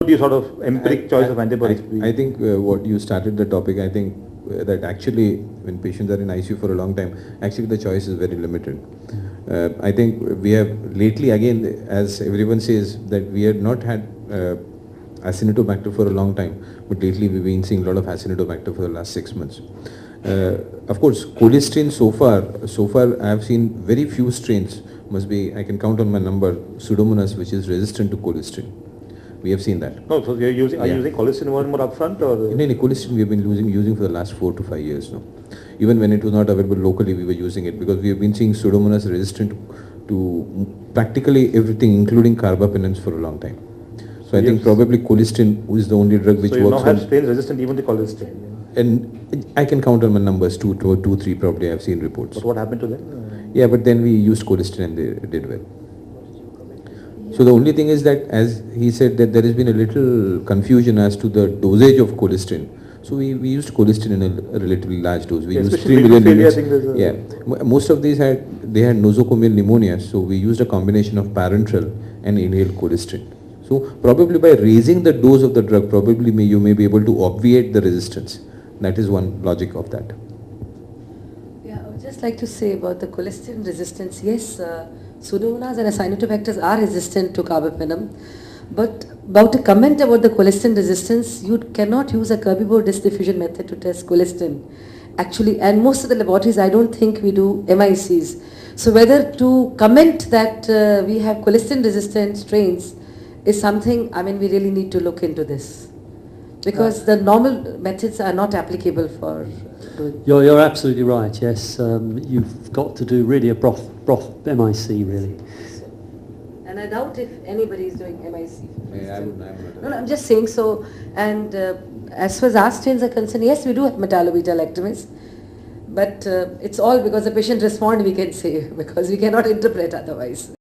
do you sort of empiric choice of antibiotics? I think what you started the topic, I think that actually when patients are in ICU for a long time, actually the choice is very limited. I think we have lately, again, as everyone says, that we had not had Acinetobacter for a long time, but lately we've been seeing a lot of Acinetobacter for the last 6 months. Of course, cholesterol so far I have seen very few strains, must be, I can count on my number, Pseudomonas, which is resistant to cholesterol. We have seen that. No, so are you using cholesterol more and more upfront, or? No, cholesterol we have been using for the last 4 to 5 years now. Even when it was not available locally, we were using it because we have been seeing Pseudomonas resistant to practically everything, including carbapenems, for a long time. So I think probably cholesterol is the only drug which works. So you now have strains resistant even to cholesterol. And I can count on my numbers, 2, 3 probably I have seen reports. But what happened to them? Yeah, but then we used cholesterol and they did well. So the only thing is that, as he said, that there has been a little confusion as to the dosage of cholesterol. So we used cholesterol in a relatively large dose. We used 3 million units. Yeah, most of these had nosocomial pneumonia, so we used a combination of parenteral and inhaled cholesterol. So probably by raising the dose of the drug, probably you may be able to obviate the resistance. That is one logic of that. Yeah, I would just like to say about the cholesterol resistance. Yes, Pseudomonas and Acinetobacter are resistant to carbapenem. But about a comment about the cholesterol resistance, you cannot use a herbivore disc diffusion method to test cholesterol. Actually, and most of the laboratories, I don't think we do MICs. So whether to comment that we have cholesterol resistant strains is something, I mean, we really need to look into this. Because the normal methods are not applicable for doing. You're absolutely right, yes. You've got to do really a broth MIC, really. And I doubt if anybody is doing MIC. I would not. No, I'm just saying so. And as far as our strains are concerned, yes, we do have metallo-beta-lactamase. But it's all because the patient responds, we can say, because we cannot interpret otherwise.